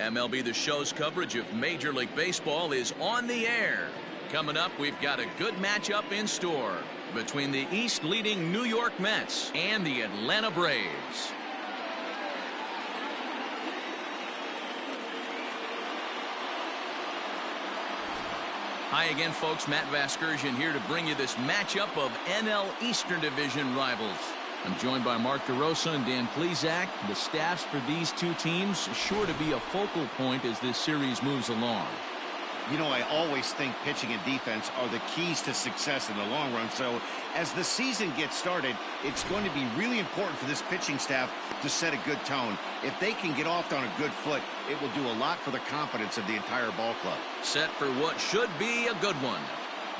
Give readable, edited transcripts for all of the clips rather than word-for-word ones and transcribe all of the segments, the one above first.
MLB The Show's coverage of Major League Baseball is on the air. Coming up, we've got a good matchup in store between the East-leading New York Mets and the Atlanta Braves. Hi again, folks. Matt Vasgersian here to bring you this matchup of NL Eastern Division rivals. I'm joined by Mark DeRosa and Dan Plesac. The staffs for these two teams sure to be a focal point as this series moves along. You know, I always think pitching and defense are the keys to success in the long run. So as the season gets started, it's going to be really important for this pitching staff to set a good tone. If they can get off on a good foot, it will do a lot for the confidence of the entire ball club. Set for what should be a good one.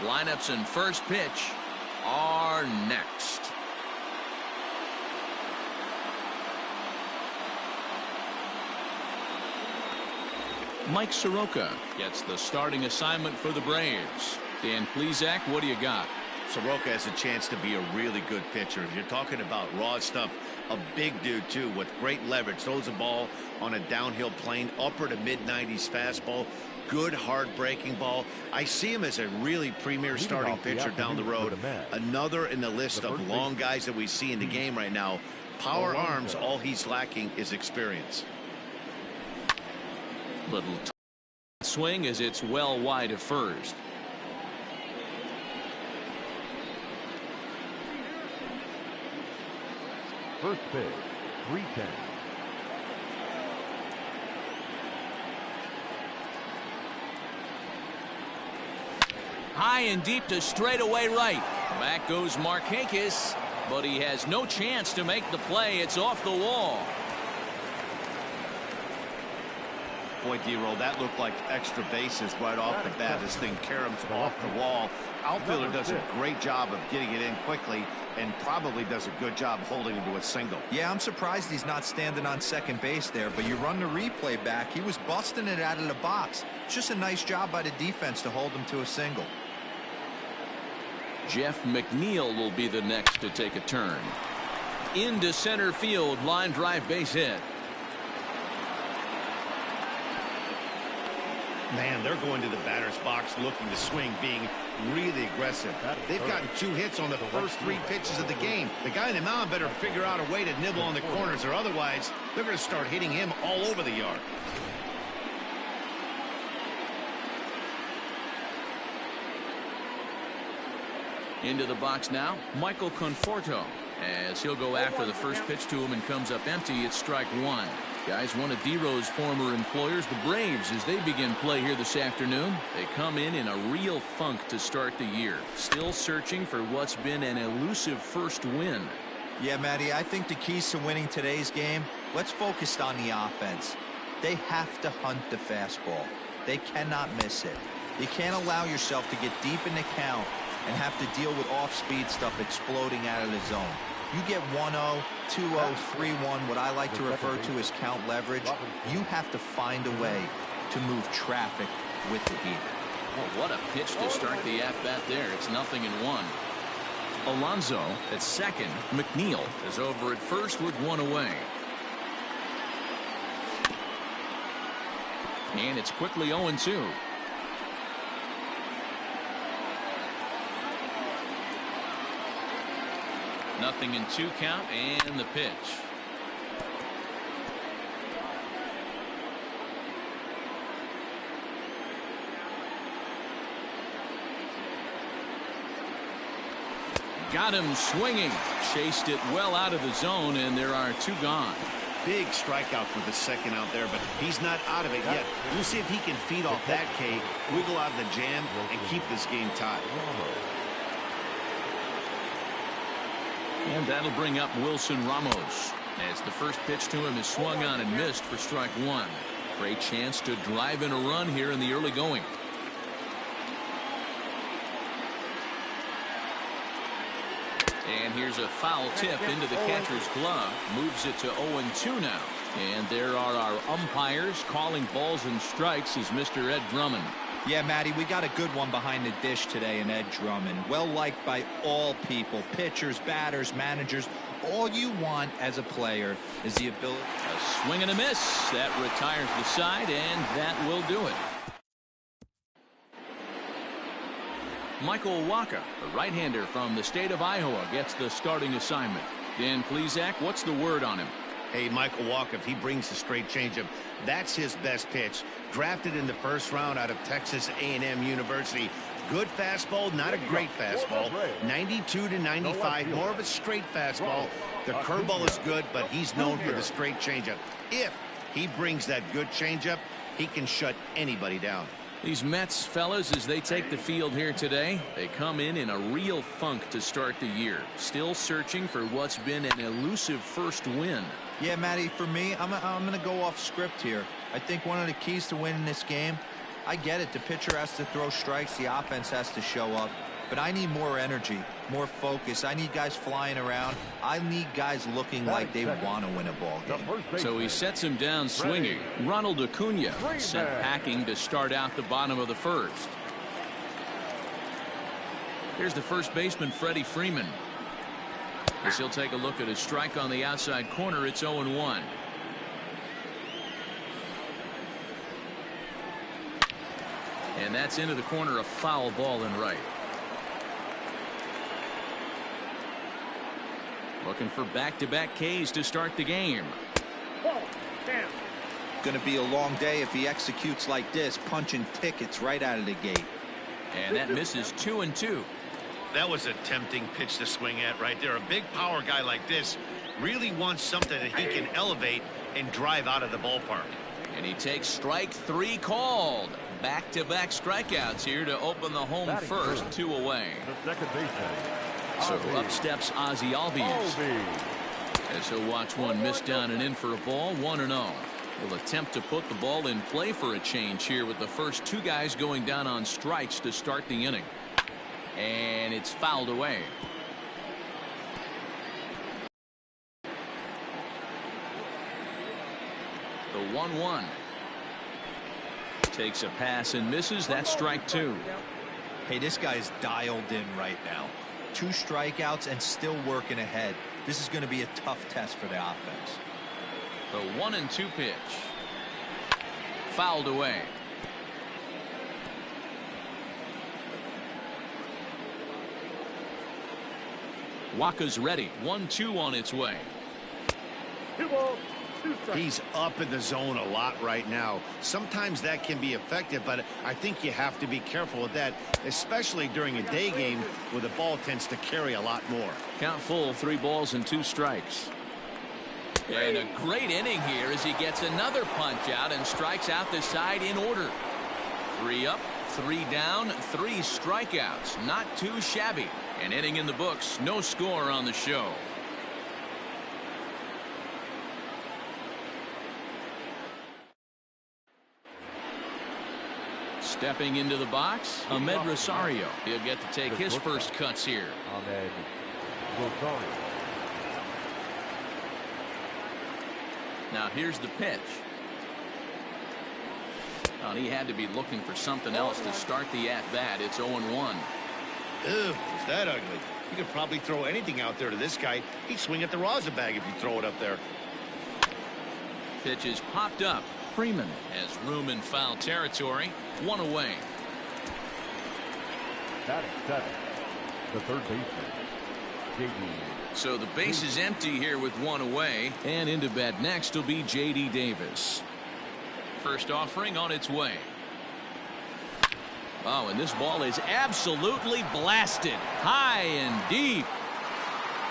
Lineups and first pitch are next. Mike Soroka gets the starting assignment for the Braves. Dan Plesac, what do you got? Soroka has a chance to be a really good pitcher. If you're talking about raw stuff, a big dude too with great leverage. Throws a ball on a downhill plane, upper to mid-90s fastball. Good hard breaking ball. I see him as a really premier starting pitcher down the road. Another in the list of long guys that we see in the game right now. Power arms, all he's lacking is experience. Little swing as it's well wide of first. First pitch, 3-10. High and deep to straightaway right. Back goes Markakis, but he has no chance to make the play. It's off the wall. Boy, D-Roll, that looked like extra bases right off the bat. This thing caroms off the wall. Outfielder does a great job of getting it in quickly and probably does a good job holding him to a single. Yeah, I'm surprised he's not standing on second base there, but you run the replay back. He was busting it out of the box. It's just a nice job by the defense to hold him to a single. Jeff McNeil will be the next to take a turn. Into center field, line drive base hit. Man, they're going to the batter's box looking to swing, being really aggressive. They've gotten 2 hits on the first 3 pitches of the game. The guy in the mound better figure out a way to nibble on the corners, or otherwise they're going to start hitting him all over the yard. Into the box now, Michael Conforto. As he'll go after the first pitch to him and comes up empty, it's strike one. Guys, one of D-Row's former employers, the Braves, as they begin play here this afternoon. They come in a real funk to start the year. Still searching for what's been an elusive first win. Yeah, Matty, I think the keys to winning today's game, let's focus on the offense. They have to hunt the fastball. They cannot miss it. You can't allow yourself to get deep in the count and have to deal with off-speed stuff exploding out of the zone. You get 1-0, 2-0, 3-1, what I like to refer to as count leverage. You have to find a way to move traffic with the heat. Oh, what a pitch to start the at-bat there. It's 0-1. Alonso at second. McNeil is over at first with 1 away. And it's quickly 0-2. Nothing in 2 count, and the pitch. Got him swinging. Chased it well out of the zone, and there are 2 gone. Big strikeout for the second out there, but he's not out of it yet. We'll see if he can feed off that K, wiggle out of the jam, and keep this game tied. And that'll bring up Wilson Ramos as the first pitch to him is swung on and missed for strike one. Great chance to drive in a run here in the early going. And here's a foul tip into the catcher's glove. Moves it to 0-2 now. And there are our umpires calling balls and strikes is Mr. Ed Drummond. Yeah, Matty, we got a good one behind the dish today in Ed Drummond. Well liked by all people, pitchers, batters, managers. All you want as a player is the ability. A swing and a miss. That retires the side, and that will do it. Michael Wacha, the right-hander from the state of Iowa, gets the starting assignment. Dan Plesac, what's the word on him? Hey, Michael Wacha, if he brings a straight changeup, that's his best pitch. Drafted in the first round out of Texas A&M University. Good fastball, not a great fastball. 92 to 95, more of a straight fastball. The curveball is good, but he's known for the straight changeup. If he brings that good changeup, he can shut anybody down. These Mets, fellas, as they take the field here today, they come in a real funk to start the year. Still searching for what's been an elusive first win. Yeah, Matty, for me, I'm going to go off script here. I think one of the keys to winning this game, I get it. The pitcher has to throw strikes. The offense has to show up. But I need more energy, more focus. I need guys flying around. I need guys looking like they want to win a ball game. So he sets him down swinging. Ronald Acuna sent packing to start out the bottom of the first. Here's the first baseman, Freddie Freeman. As he'll take a look at his strike on the outside corner, it's 0-1. And that's into the corner, a foul ball in right. Looking for back-to-back Ks to start the game. Going to be a long day if he executes like this, punching tickets right out of the gate. And that misses 2-2. That was a tempting pitch to swing at right there. A big power guy like this really wants something that he can elevate and drive out of the ballpark. And he takes strike 3 called. Back-to-back strikeouts here to open the home first, 2 away. The second baseman. So up steps Ozzie Albies. As he'll watch one miss down and in for a ball, 1-0. He'll attempt to put the ball in play for a change here with the first 2 guys going down on strikes to start the inning. And it's fouled away. The 1-1. Takes a pass and misses. That's strike 2. Hey, this guy's dialed in right now. 2 strikeouts and still working ahead. This is going to be a tough test for the offense. The 1-2 pitch. Fouled away. Wacha's ready. 1-2 on its way. He's up in the zone a lot right now. Sometimes that can be effective, but I think you have to be careful with that, especially during a day game where the ball tends to carry a lot more. Count full, 3 balls and 2 strikes. And a great inning here as he gets another punch out and strikes out the side in order. 3 up, 3 down, 3 strikeouts. Not too shabby. An inning in the books. No score on the show. Stepping into the box, Ahmed Rosario. He'll get to take his first cuts here. Ahmed Rosario. Now here's the pitch. Well, he had to be looking for something else to start the at-bat. It's 0-1. Ew, is that ugly? You could probably throw anything out there to this guy. He'd swing at the rosin bag if you throw it up there. Pitch is popped up. Freeman has room in foul territory. 1 away. Batting 7. The third baseman, J.D. So the base is empty here with 1 away. And into bat next will be J.D. Davis. First offering on its way. Oh, and this ball is absolutely blasted. High and deep.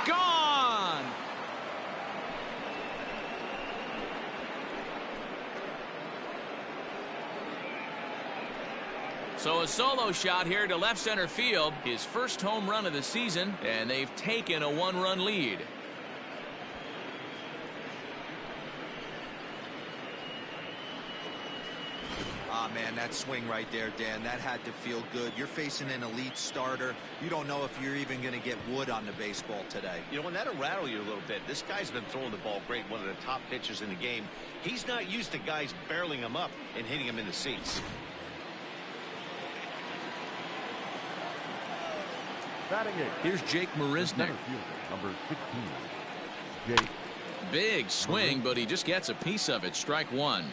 Gone! So a solo shot here to left center field. His first home run of the season, and they've taken a 1-run lead. Ah, man, that swing right there, Dan, that had to feel good. You're facing an elite starter. You don't know if you're even going to get wood on the baseball today. You know, when that'll rattle you a little bit. This guy's been throwing the ball great, one of the top pitchers in the game. He's not used to guys barreling him up and hitting him in the seats. Batting 8. Here's Jake Marisnick. Number 16, Jake. Big swing, but he just gets a piece of it. Strike one.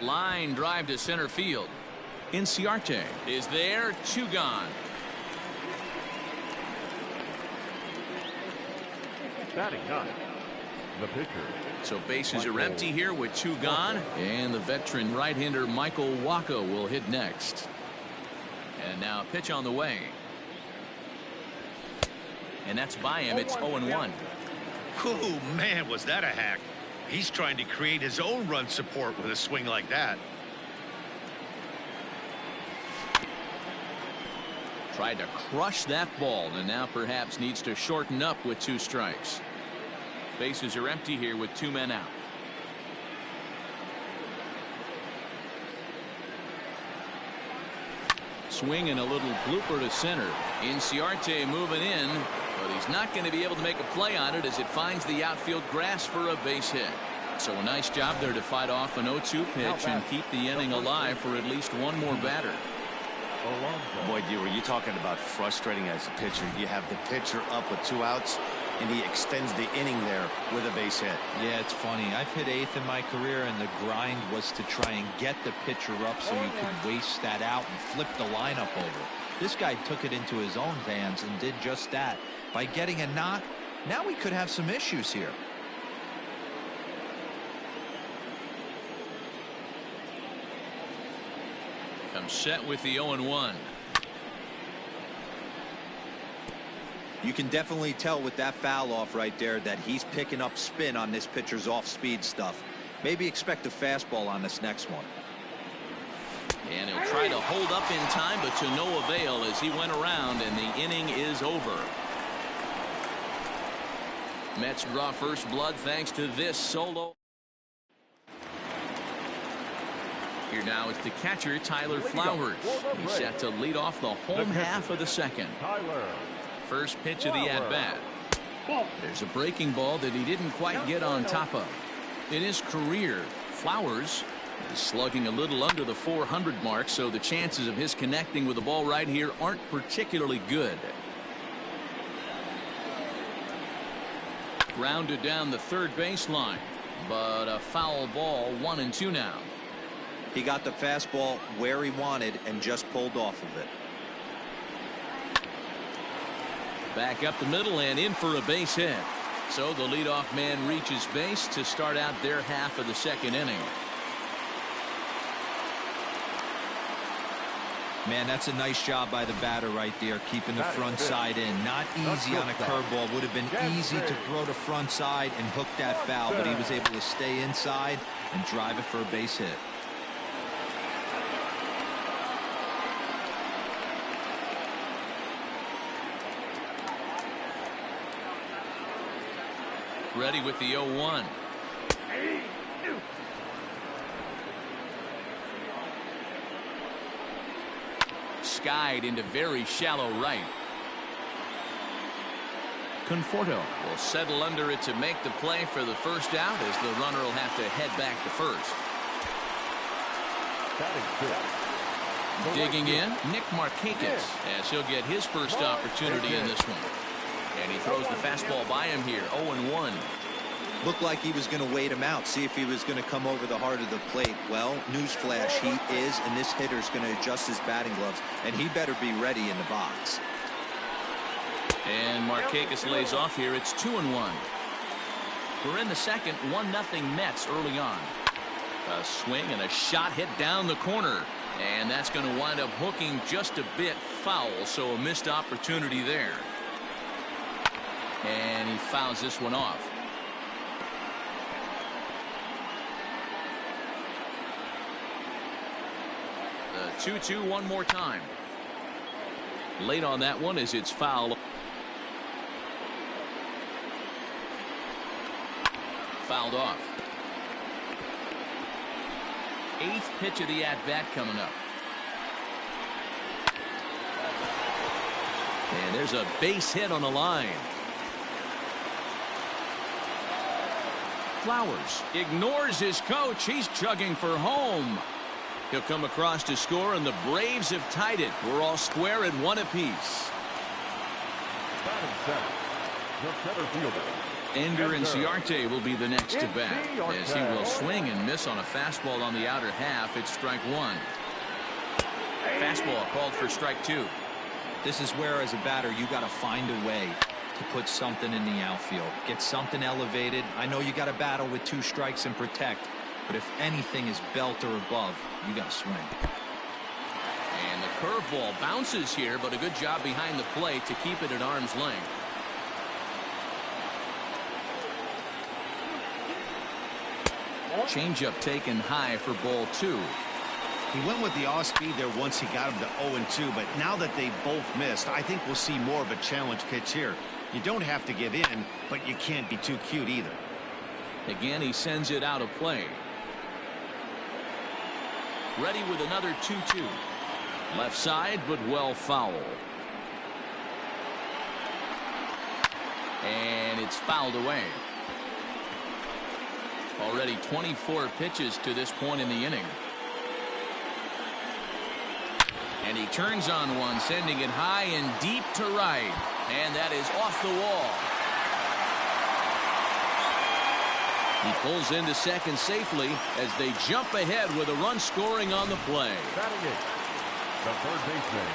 Line drive to center field. Inciarte is there. 2 gone. Batting ninth, the pitcher. So bases are empty here with 2 gone. And the veteran right-hander Michael Wacha will hit next. And now a pitch on the way. And that's by him. It's 0-1. Oh, man, was that a hack. He's trying to create his own run support with a swing like that. Tried to crush that ball and now perhaps needs to shorten up with 2 strikes. Bases are empty here with 2 men out. Swing and a little blooper to center. Inciarte moving in, but he's not going to be able to make a play on it as it finds the outfield grass for a base hit. So a nice job there to fight off an 0-2 pitch and keep the inning alive for at least one more batter. Boy, D, were you talking about frustrating as a pitcher? You have the pitcher up with 2 outs, and he extends the inning there with a base hit. Yeah, it's funny. I've hit 8th in my career, and the grind was to try and get the pitcher up so you could waste that out and flip the lineup over. This guy took it into his own hands and did just that. By getting a knock, now we could have some issues here. I'm set with the 0-1. You can definitely tell with that foul off right there that he's picking up spin on this pitcher's off-speed stuff. Maybe expect a fastball on this next one. And he'll try to hold up in time, but to no avail as he went around, and the inning is over. Mets draw first blood thanks to this solo. Here now is the catcher, Tyler Flowers. He's set to lead off the home half of the second. First pitch of the at-bat. There's a breaking ball that he didn't quite get on top of. In his career, Flowers is slugging a little under the 400 mark, so the chances of his connecting with the ball right here aren't particularly good. Grounded down the third baseline, but a foul ball. 1-2 now. He got the fastball where he wanted and just pulled off of it. Back up the middle and in for a base hit. So the leadoff man reaches base to start out their half of the second inning. Man, that's a nice job by the batter right there, keeping the front side in. Not easy on a curveball. Would have been easy to throw the front side and hook that foul, but he was able to stay inside and drive it for a base hit. Ready with the 0-1. Skied into very shallow right. Conforto will settle under it to make the play for the first out as the runner will have to head back to first. Digging in, Nick Markakis as he'll get his first opportunity in this one. And he throws the fastball by him here. 0-1. Looked like he was going to wait him out, see if he was going to come over the heart of the plate. Well, newsflash, he is, and this hitter's going to adjust his batting gloves, and he better be ready in the box. And Markakis lays off here. It's 2-1. We're in the second. 1-0 Mets early on. A swing and a shot hit down the corner, and that's going to wind up hooking just a bit foul, so a missed opportunity there. And he fouls this one off. The 2-2 one more time. Late on that one as it's foul. Fouled off. 8th pitch of the at-bat coming up. And there's a base hit on the line. Flowers ignores his coach. He's chugging for home. He'll come across to score, and the Braves have tied it. We're all square at 1 apiece. Batting center, the center fielder. Ender Inciarte will be the next to bat, as he will swing and miss on a fastball on the outer half. It's strike 1. Fastball called for strike 2. This is where, as a batter, you got to find a way to put something in the outfield. Get something elevated. I know you got to battle with 2 strikes and protect, but if anything is belt or above, you got to swing. And the curveball bounces here, but a good job behind the plate to keep it at arm's length. Changeup taken high for ball 2. He went with the off speed there once he got him to 0-2, but now that they both missed, I think we'll see more of a challenge pitch here. You don't have to give in, but you can't be too cute either. Again, he sends it out of play. Ready with another 2-2. Left side, but well foul. And it's fouled away. Already 24 pitches to this point in the inning. And he turns on one, sending it high and deep to right. And that is off the wall. He pulls into second safely as they jump ahead with a run scoring on the play. Batting eighth, the third baseman.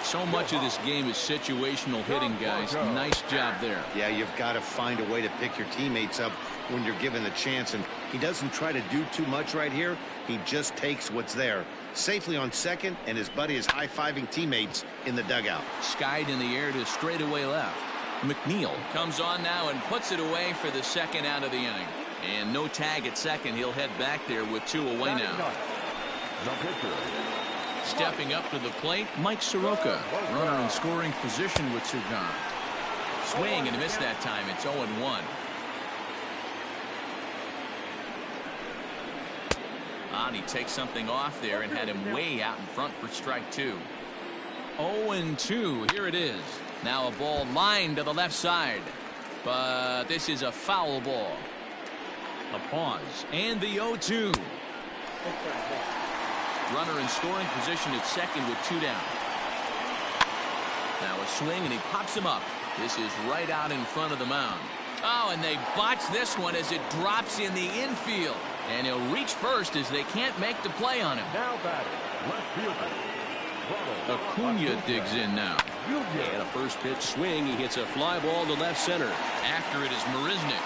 So much of this game is situational hitting, guys. Nice job there. Yeah, you've got to find a way to pick your teammates up when you're given the chance, and he doesn't try to do too much right here. He just takes what's there. Safely on second, and his buddy is high-fiving teammates in the dugout. Skied in the air to straightaway left. McNeil comes on now and puts it away for the second out of the inning. And no tag at second. He'll head back there with 2 away now. Stepping up to the plate, Mike Soroka. Runner in scoring position with 2 gone. Swing and a miss that time. It's 0-1. And he takes something off there and had him way out in front for strike 2. 0-2. Here it is. Now a ball lined to the left side. But this is a foul ball. A pause. And the 0-2. Runner in scoring position at second with 2 down. Now a swing, and he pops him up. This is right out in front of the mound. Oh, and they botch this one as it drops in the infield. And he'll reach first as they can't make the play on him. Now batting, left fielder. Acuna digs in now. And a first pitch swing. He hits a fly ball to left center. After it is Marisnick.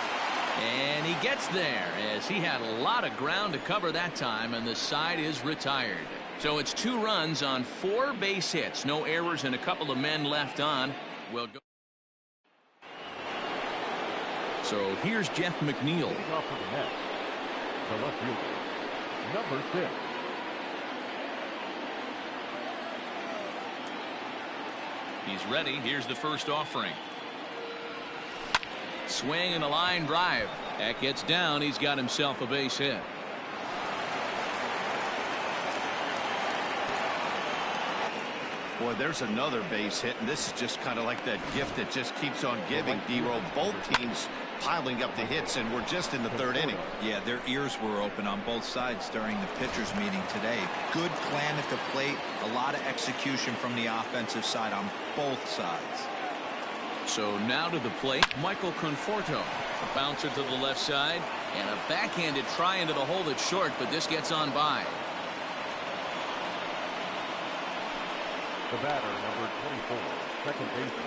And he gets there as he had a lot of ground to cover that time, and the side is retired. So it's 2 runs on 4 base hits. No errors and a couple of men left on. We'll go. So here's Jeff McNeil. Off of the net, the left fielder, number 6. He's ready. Here's the first offering. Swing and a line drive. That gets down. He's got himself a base hit. Boy, there's another base hit, and this is just kind of like that gift that just keeps on giving, D-Roll. Both teams piling up the hits, and we're just in the 3rd inning. Yeah, their ears were open on both sides during the pitchers meeting today. Good plan at the plate. A lot of execution from the offensive side on both sides. So now to the plate, Michael Conforto. A bouncer to the left side, and a backhanded try into the hole that's short, but this gets on by. The batter, number 24, second baseman,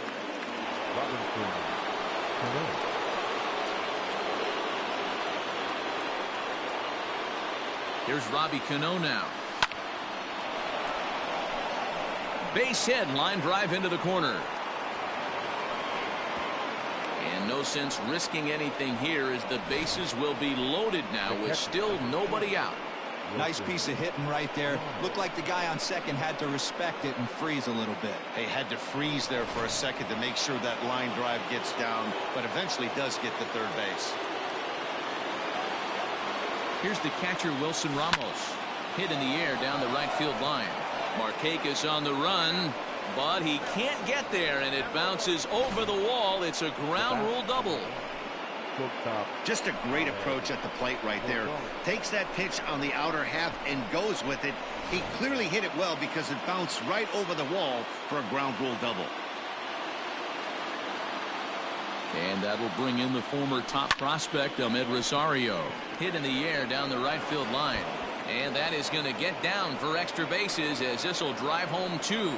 Robinson Cano. Here's Robbie Cano now. Base hit, line drive into the corner. And no sense risking anything here as the bases will be loaded now with still nobody out. Nice piece of hitting right there. Looked like the guy on second had to respect it and freeze a little bit. They had to freeze there for a second to make sure that line drive gets down, but eventually does get to third base. Here's the catcher, Wilson Ramos. Hit in the air down the right field line. Markakis on the run, but he can't get there, and it bounces over the wall. It's a ground rule double. shortstop. Just a great approach at the plate right there. Takes that pitch on the outer half and goes with it. He clearly hit it well because it bounced right over the wall for a ground rule double. And that'll bring in the former top prospect, Ahmed Rosario. Hit in the air down the right field line. And that is going to get down for extra bases as this will drive home 2.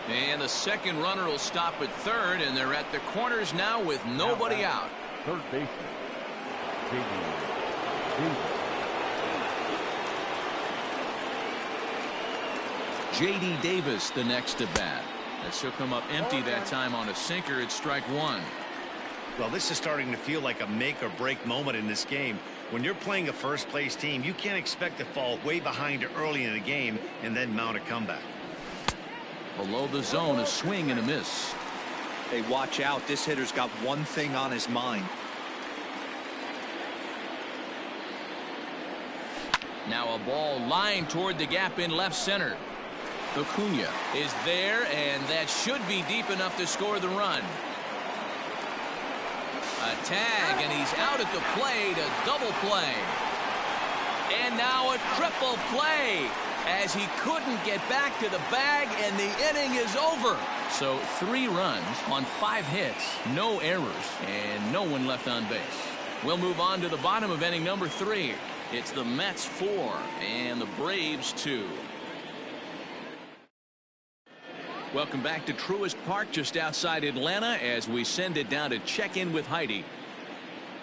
And the second runner will stop at third, and they're at the corners now with nobody out. Third baseman, J.D. Davis the next to bat. As he'll come up empty that time on a sinker. It's strike 1. Well, this is starting to feel like a make or break moment in this game. When you're playing a first place team, you can't expect to fall way behind early in the game and then mount a comeback. Below the zone, a swing and a miss. Hey, watch out. This hitter's got one thing on his mind. Now a ball lined toward the gap in left center. Acuna is there, and that should be deep enough to score the run. A tag, and he's out at the plate, a double play. And now a triple play as he couldn't get back to the bag, and the inning is over. So 3 runs on 5 hits, no errors, and no one left on base. We'll move on to the bottom of inning number 3. It's the Mets 4 and the Braves 2. Welcome back to Truist Park just outside Atlanta as we send it down to check in with Heidi.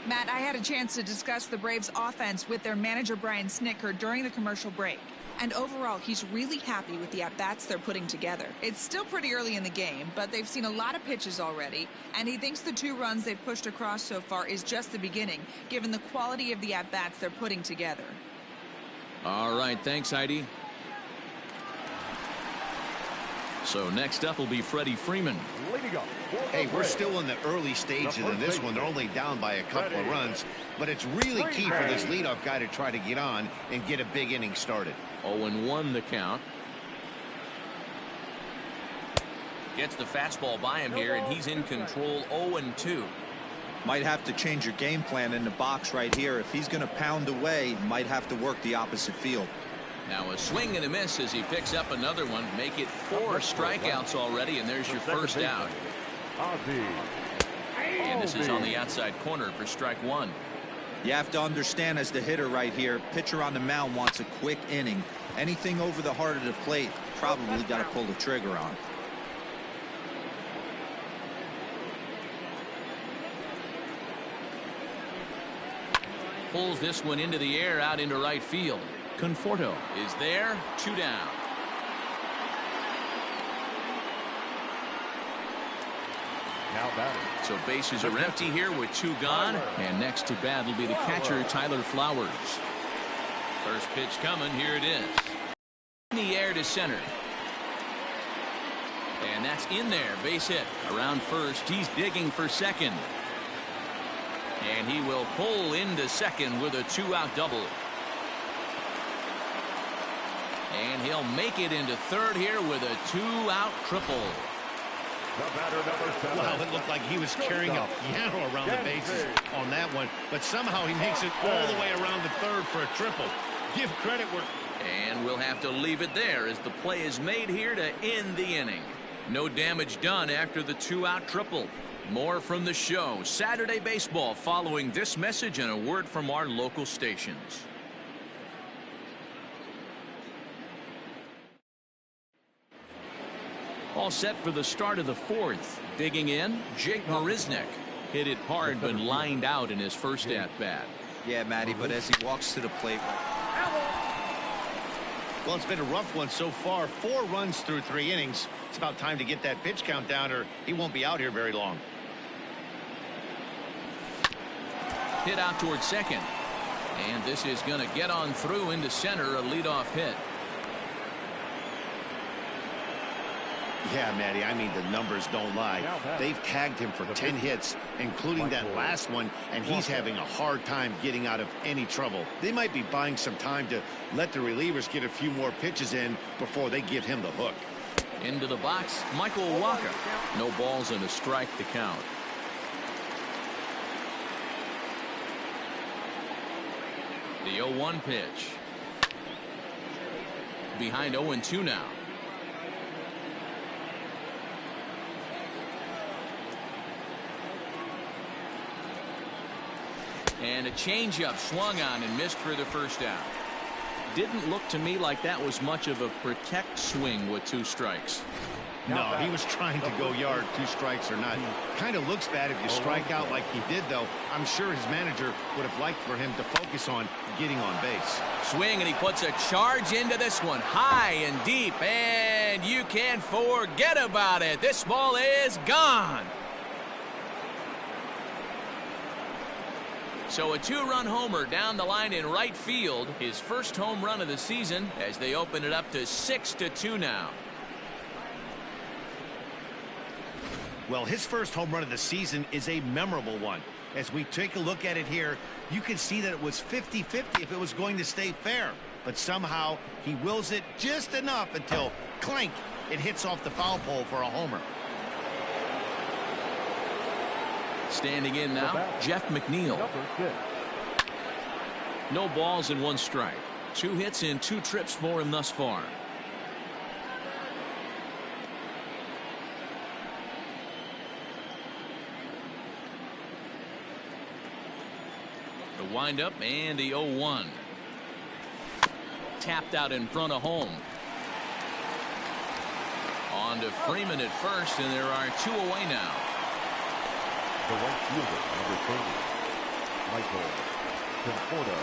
Matt, I had a chance to discuss the Braves offense with their manager Brian Snitker during the commercial break. And overall, he's really happy with the at-bats they're putting together. It's still pretty early in the game, but they've seen a lot of pitches already, and he thinks the 2 runs they've pushed across so far is just the beginning, given the quality of the at-bats they're putting together. All right, thanks, Heidi. So next up will be Freddie Freeman. Hey, we're still in the early stages of this one. They're only down by a couple of runs, but it's really key for this leadoff guy to try to get on and get a big inning started. 0-1 the count. Gets the fastball by him here, and he's in control. 0-2. Might have to change your game plan in the box right here. If he's going to pound away, might have to work the opposite field. Now a swing and a miss as he picks up another one. Make it 4 strikeouts already, and there's your first out. And this is on the outside corner for strike 1. You have to understand, as the hitter right here, pitcher on the mound wants a quick inning. Anything over the heart of the plate, probably got to pull the trigger on. Pulls this one into the air out into right field. Conforto is there. 2 down. Now batting. So bases are empty here with 2 gone. And next to bat will be the catcher, Tyler Flowers. First pitch coming. Here it is. In the air to center. And that's in there. Base hit. Around first. He's digging for second. And he will pull into second with a 2-out double. And he'll make it into third here with a 2-out triple. Wow, it looked like he was carrying a piano around the bases on that one, but somehow he makes it all the way around the third for a triple. Give credit where... And we'll have to leave it there as the play is made here to end the inning. No damage done after the 2-out triple. More from the show. Saturday Baseball following this message and a word from our local stations. All set for the start of the 4th. Digging in, Jake Marisnick. Hit it hard but lined out in his first at-bat. Yeah, Matty, but as he walks to the plate. Well, it's been a rough one so far. 4 runs through 3 innings. It's about time to get that pitch count down or he won't be out here very long. Hit out towards second. And this is going to get on through into center, a leadoff hit. Yeah, Matty, I mean, the numbers don't lie. They've tagged him for 10 hits, including that last one, and he's having a hard time getting out of any trouble. They might be buying some time to let the relievers get a few more pitches in before they give him the hook. Into the box, Michael Walker. No balls and a strike to count. The 0-1 pitch. Behind 0-2 now. And a changeup swung on and missed for the first out. Didn't look to me like that was much of a protect swing with 2 strikes. No, he was trying to go yard, 2 strikes or not. Kind of looks bad if you strike out like he did, though. I'm sure his manager would have liked for him to focus on getting on base. Swing, and he puts a charge into this one, high and deep, and you can't forget about it. This ball is gone. So a 2-run homer down the line in right field, his first home run of the season, as they open it up to 6-2 now. Well, his first home run of the season is a memorable one. As we take a look at it here, you can see that it was 50-50 if it was going to stay fair. But somehow he wills it just enough until, clank, it hits off the foul pole for a homer. Standing in now, Jeff McNeil. No balls and 1 strike. 2 hits in 2 trips for him thus far. The windup and the 0-1. Tapped out in front of home. On to Freeman at first, and there are 2 away now. The right fielder, number 30, Michael Conforto.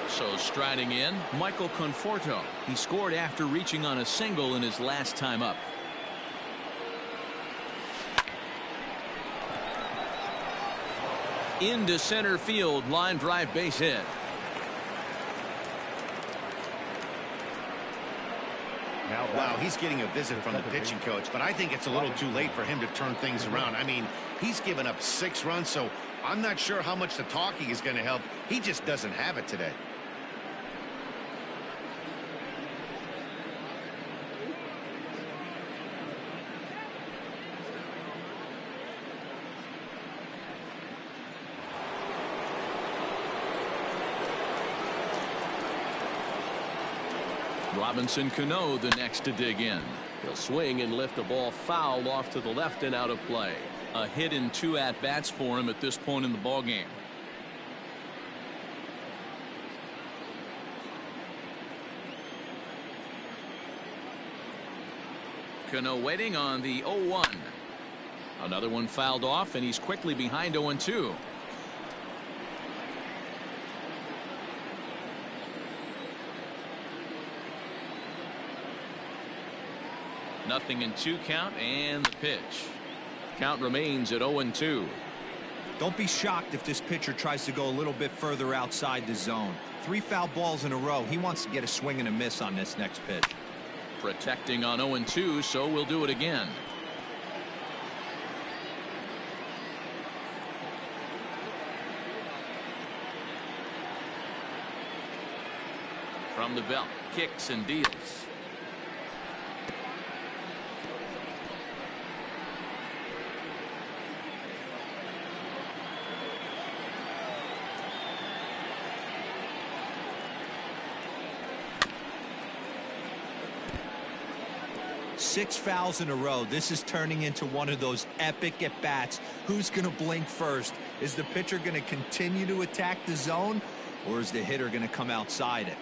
So striding in, Michael Conforto. He scored after reaching on a single in his last time up. Into center field, line drive, base hit. Wow, he's getting a visit from the pitching coach, but I think it's a little too late for him to turn things around. I mean, he's given up 6 runs, so I'm not sure how much the talking is going to help. He just doesn't have it today. Robinson Cano the next to dig in. He'll swing and lift the ball foul off to the left and out of play. A hit in 2 at-bats for him at this point in the ballgame. Cano waiting on the 0-1. Another one fouled off, and he's quickly behind 0-2. Nothing in 2 count, and the pitch. Count remains at 0-2. Don't be shocked if this pitcher tries to go a little bit further outside the zone. 3 foul balls in a row. He wants to get a swing and a miss on this next pitch. Protecting on 0-2, so we'll do it again. From the belt, kicks and deals. Six fouls in a row. This is turning into one of those epic at-bats. Who's going to blink first? Is the pitcher going to continue to attack the zone, or is the hitter going to come outside it?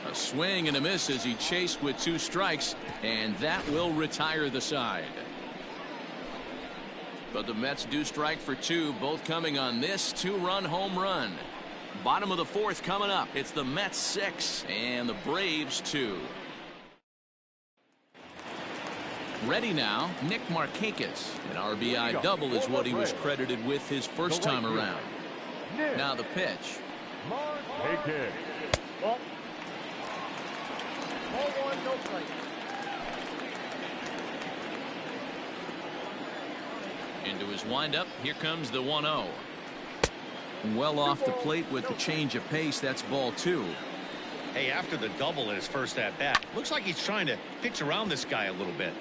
A swing and a miss as he chased with 2 strikes, and that will retire the side. But the Mets do strike for 2, both coming on this 2-run home run. Bottom of the 4th coming up. It's the Mets 6 and the Braves 2. Ready now, Nick Markakis. An RBI double is what he was credited with his first time around. Now the pitch. Markakis. Ball 1, no strike. Into his windup. Here comes the 1-0. Well off the plate with the change of pace. That's ball 2. Hey, after the double in his first at-bat, looks like he's trying to pitch around this guy a little bit.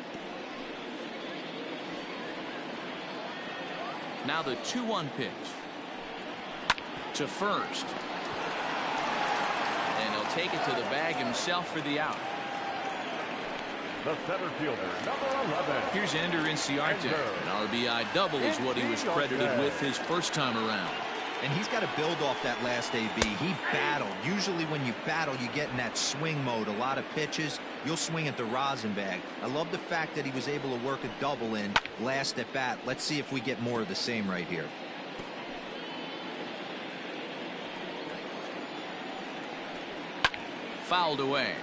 Now the 2-1 pitch. to first. And he'll take it to the bag himself for the out. The center fielder, number 11. Here's Ender Inciarte. An RBI double is what he was credited with his first time around. And he's got to build off that last AB. He battled. Usually when you battle, you get in that swing mode. A lot of pitches, you'll swing at the rosin bag. I love the fact that he was able to work a double in last at bat. Let's see if we get more of the same right here. Fouled away.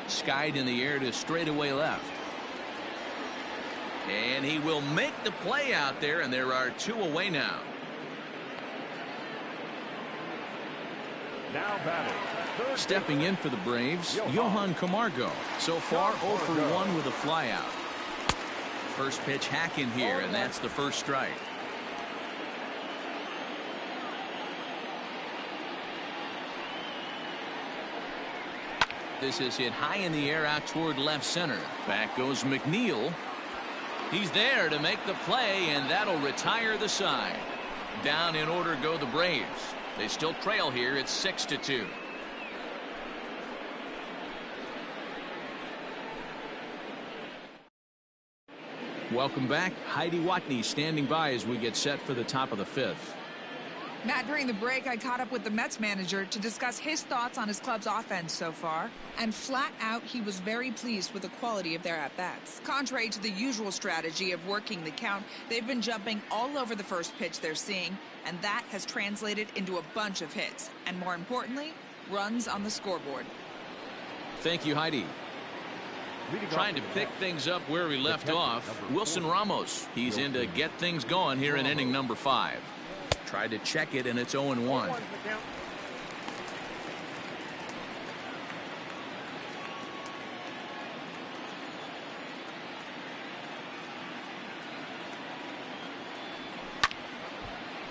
Skied in the air to straightaway left. And he will make the play out there, and there are 2 away now. Now batting. Stepping in for the Braves, Johan Camargo. So far 0 for 1 with a flyout. First pitch hack in here, and that's the first strike. This is hit high in the air out toward left center. Back goes McNeil. He's there to make the play, and that'll retire the side. Down in order go the Braves. They still trail here. It's 6-2. Welcome back. Heidi Watney standing by as we get set for the top of the 5th. Matt, during the break, I caught up with the Mets manager to discuss his thoughts on his club's offense so far. And flat out, he was very pleased with the quality of their at-bats. Contrary to the usual strategy of working the count, they've been jumping all over the first pitch they're seeing, and that has translated into a bunch of hits. And more importantly, runs on the scoreboard. Thank you, Heidi. Trying to pick things up where we left off, Wilson Ramos. He's in to get things going here in inning number 5. Tried to check it, and it's 0-1.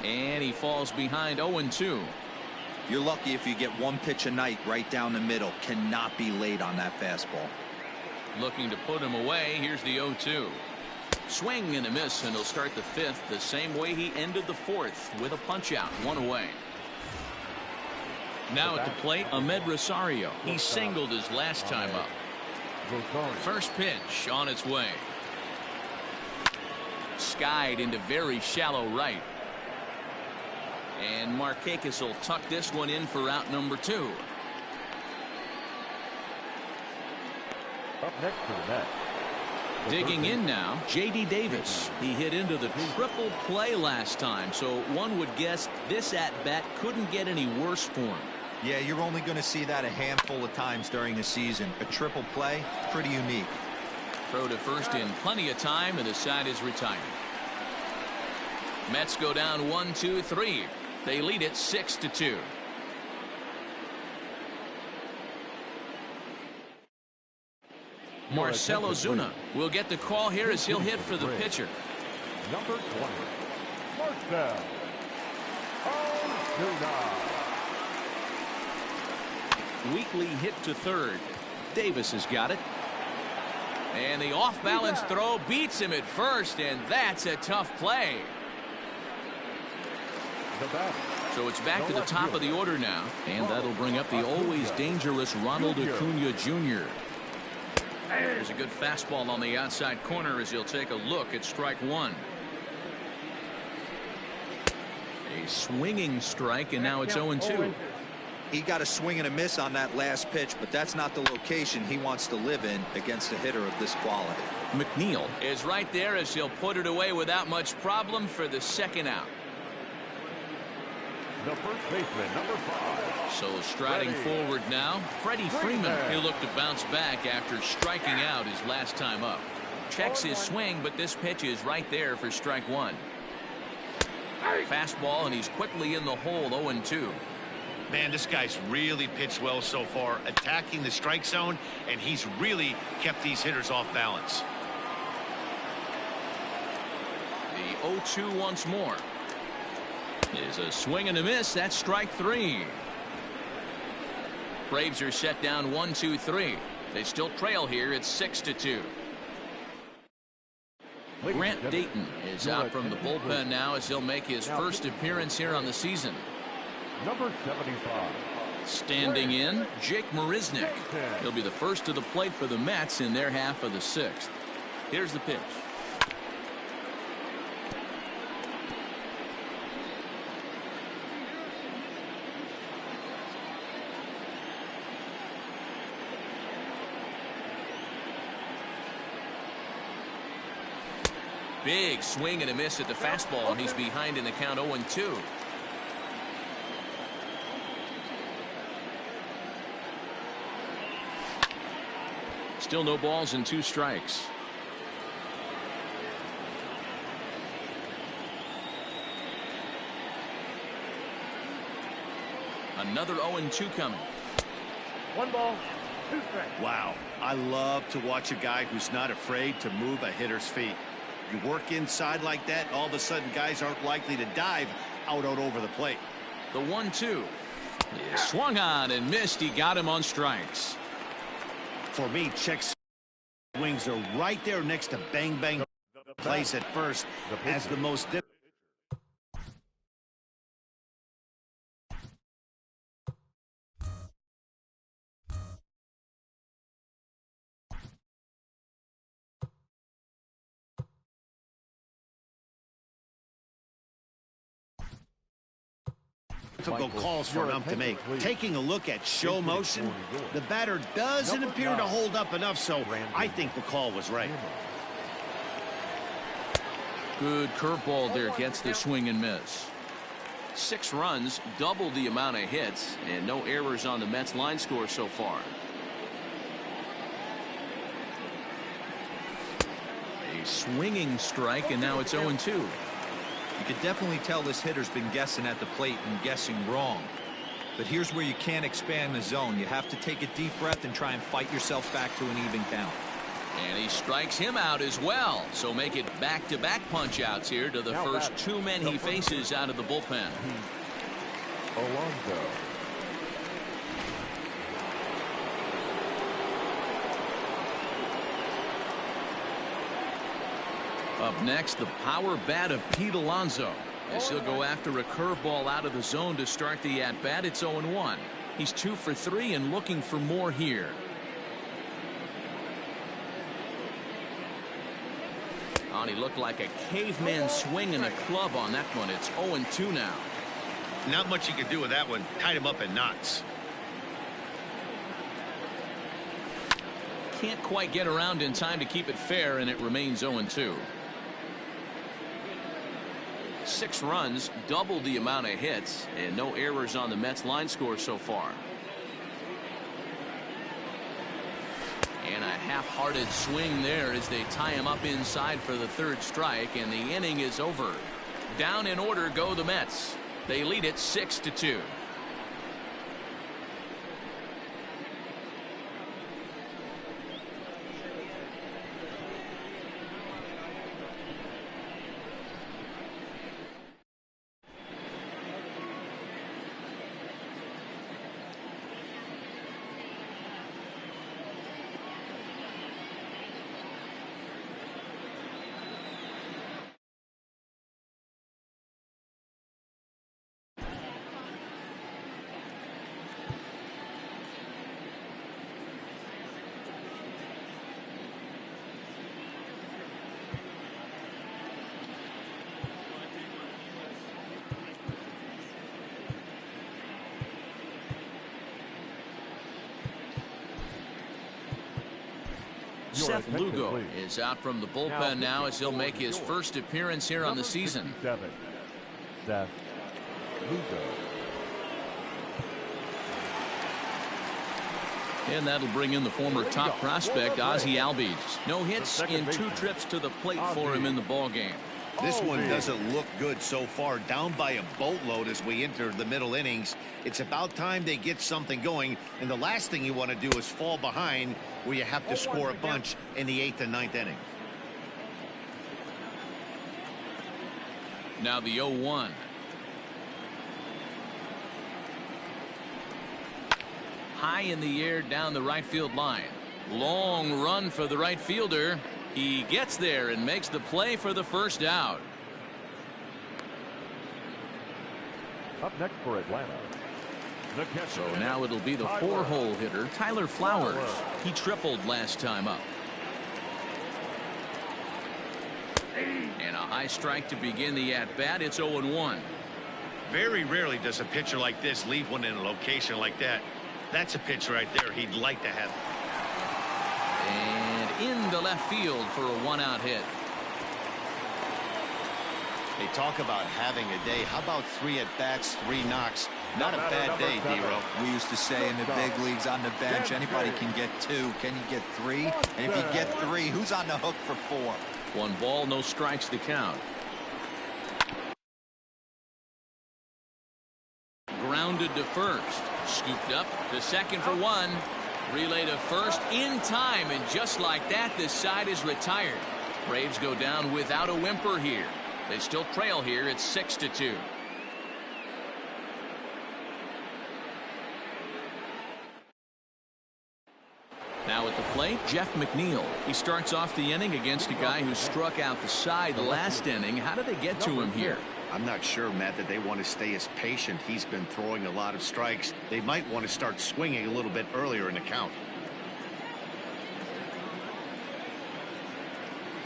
And he falls behind 0-2. You're lucky if you get one pitch a night right down the middle. Cannot be late on that fastball. Looking to put him away. Here's the 0-2. Swing and a miss, and he'll start the 5th the same way he ended the 4th with a punch out. 1 away. Now at the plate, Ahmed Rosario. He singled his last time up. First pitch on its way. Skied into very shallow right. And Markakis will tuck this one in for out number 2. Up next to the net. Digging in now, J.D. Davis. He hit into the triple play last time, so one would guess this at-bat couldn't get any worse for him. Yeah, you're only going to see that a handful of times during the season. A triple play, pretty unique. Throw to first in plenty of time, and the side is retired. Mets go down 1-2-3. They lead it 6-2. Marcell Ozuna will get the call here as he'll hit for the pitcher. Number 20, Marcell Ozuna. Weekly hit to third. Davis has got it. And the off-balance throw beats him at first, and that's a tough play. So it's back to the top of the order now, and that'll bring up the always dangerous Ronald Acuna Jr. There's a good fastball on the outside corner as he'll take a look at strike 1. A swinging strike, and now it's 0-2. He got a swing and a miss on that last pitch, but that's not the location he wants to live in against a hitter of this quality. McNeil is right there as he'll put it away without much problem for the second out. The first baseman, number 5. So striding forward now, Freddie Freeman. He'll look to bounce back after striking out his last time up. Checks his swing, but this pitch is right there for strike 1. Fastball, and he's quickly in the hole. 0-2. Man, this guy's really pitched well so far, attacking the strike zone, and he's really kept these hitters off balance. The 0-2 once more. Is a swing and a miss. That's strike 3. Braves are set down 1-2-3. They still trail here. It's 6-2. Grant Dayton is out from the bullpen now as he'll make his first appearance here on the season. Number 75. Standing in, Jake Marisnick. He'll be the first to the plate for the Mets in their half of the sixth. Here's the pitch. Big swing and a miss at the fastball, and he's behind in the count 0-2. Still no balls and 2 strikes. Another 0-2 coming. 1 ball, 2 strikes. Wow, I love to watch a guy who's not afraid to move a hitter's feet. You work inside like that, all of a sudden guys aren't likely to dive out over the plate. The 1-2. Swung on and missed. He got him on strikes. For me, check swings are right there next to bang bang place at first as the most difficult. Difficult calls for an ump to make. Taking a look at show motion, the batter doesn't appear to hold up enough, so I think the call was right. Good curveball there, gets the swing and miss. 6 runs, double the amount of hits, and no errors on the Mets line score so far. A swinging strike, and now it's 0-2. You could definitely tell this hitter's been guessing at the plate and guessing wrong. But here's where you can't expand the zone. You have to take a deep breath and try and fight yourself back to an even count. And he strikes him out as well. So make it back-to-back punch-outs here to the first 2 men he faces out of the bullpen. Alonso. Up next, the power bat of Pete Alonso, as he'll go after a curveball out of the zone to start the at-bat. It's 0-1. He's 2 for 3 and looking for more here. Oh, he looked like a caveman swinging a club on that one. It's 0-2 now. Not much you can do with that one. Tied him up in knots. Can't quite get around in time to keep it fair, and it remains 0-2. 6 runs, double the amount of hits, and no errors on the Mets line score so far. And a half-hearted swing there as they tie him up inside for the 3rd strike, and the inning is over. Down in order go the Mets. They lead it 6-2. Seth Lugo is out from the bullpen now as he'll make his first appearance here on the season. Seth Lugo. And that'll bring in the former top prospect Ozzie Albies. No hits in 2 trips to the plate for him in the ballgame. This one doesn't look good so far. Down by a boatload as we enter the middle innings. It's about time they get something going, and the last thing you want to do is fall behind where you have to score a bunch in the 8th and 9th inning. Now the 0-1. High in the air down the right field line. Long run for the right fielder. He gets there and makes the play for the first out. Up next for Atlanta. So now it'll be the 4-hole hitter, Tyler Flowers. He tripled last time up. And a high strike to begin the at-bat. It's 0-1. Very rarely does a pitcher like this leave one in a location like that. That's a pitch right there he'd like to have. And into left field for a 1-out hit. They talk about having a day. How about 3 at-bats, 3 knocks? Not a bad day, D-Row. We used to say in the big leagues on the bench, anybody can get 2. Can you get 3? And if you get 3, who's on the hook for 4? 1 ball, no strikes to count. Grounded to first. Scooped up to second for 1. Relay to first in time, and just like that, this side is retired. Braves go down without a whimper here. They still trail here. It's 6-2. Now at the plate, Jeff McNeil. He starts off the inning against a guy who struck out the side last inning. How did they get to him here? I'm not sure, Matt, that they want to stay as patient. He's been throwing a lot of strikes. They might want to start swinging a little bit earlier in the count.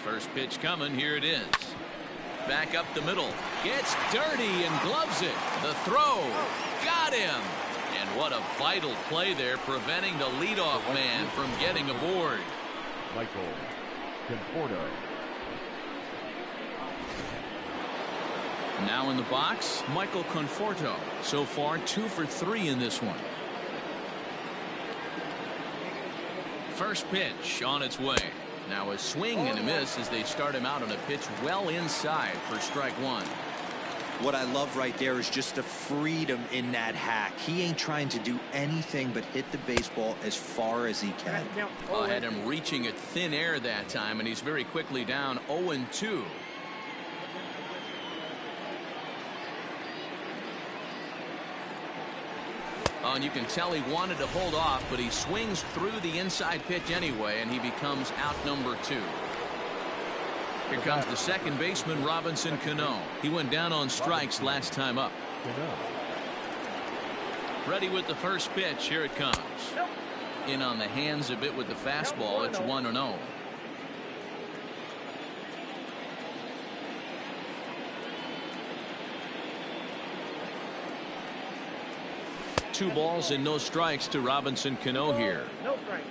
First pitch coming. Here it is. Back up the middle. Gets dirty and gloves it. The throw. Got him. And what a vital play there, preventing the leadoff man from getting aboard. Michael Conforto. Now in the box, Michael Conforto. So far 2 for 3 in this one. First pitch on its way. Now a swing and a miss as they start him out on a pitch well inside for strike 1. What I love right there is just the freedom in that hack. He ain't trying to do anything but hit the baseball as far as he can. Had him reaching at thin air that time, and he's very quickly down 0-2. And you can tell he wanted to hold off, but he swings through the inside pitch anyway, and he becomes out number 2. Here comes the second baseman, Robinson Cano. He went down on strikes last time up. Ready with the first pitch. Here it comes. In on the hands a bit with the fastball. It's 1-0. 2 balls and no strikes to Robinson Cano here. No strike.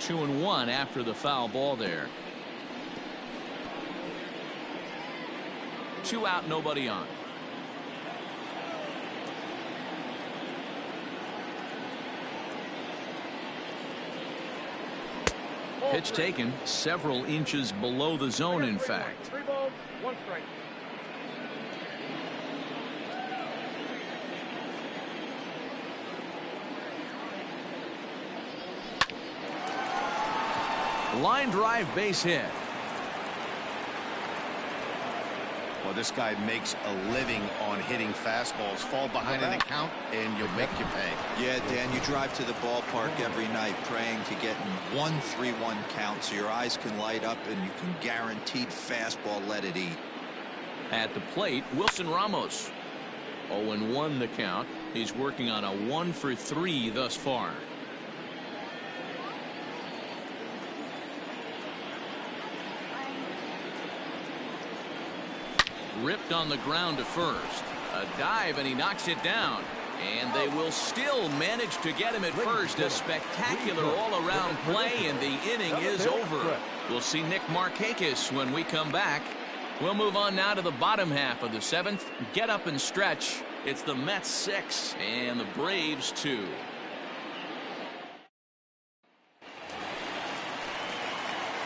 Two and 1 after the foul ball there. 2 out, nobody on. Pitch taken several inches below the zone, in fact. 3 balls, 1 strike. Line drive, base hit. Well, this guy makes a living on hitting fastballs. Fall behind in the count, and you'll make you pay. Yeah, Dan, you drive to the ballpark every night praying to get in 1-3-1 count so your eyes can light up and you can guaranteed fastball let it eat. At the plate, Wilson Ramos. 0-1 the count. He's working on a 1 for 3 thus far. Ripped on the ground to first. A dive, and he knocks it down. And they will still manage to get him at first. A spectacular all-around play, and the inning is over. We'll see Nick Markakis when we come back. We'll move on now to the bottom half of the 7th. Get up and stretch. It's the Mets 6 and the Braves 2.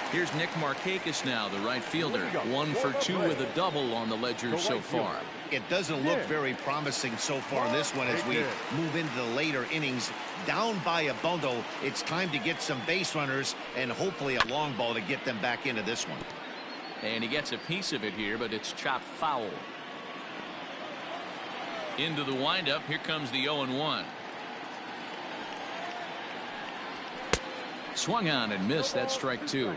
Here's Nick Markakis now, the right fielder. 1 for 2 with a double on the ledger so far. It doesn't look very promising so far in this one as we move into the later innings. Down by a bundle, it's time to get some base runners and hopefully a long ball to get them back into this one. And he gets a piece of it here, but it's chopped foul. Into the windup. Here comes the 0-1. Swung on and missed. That's strike 2.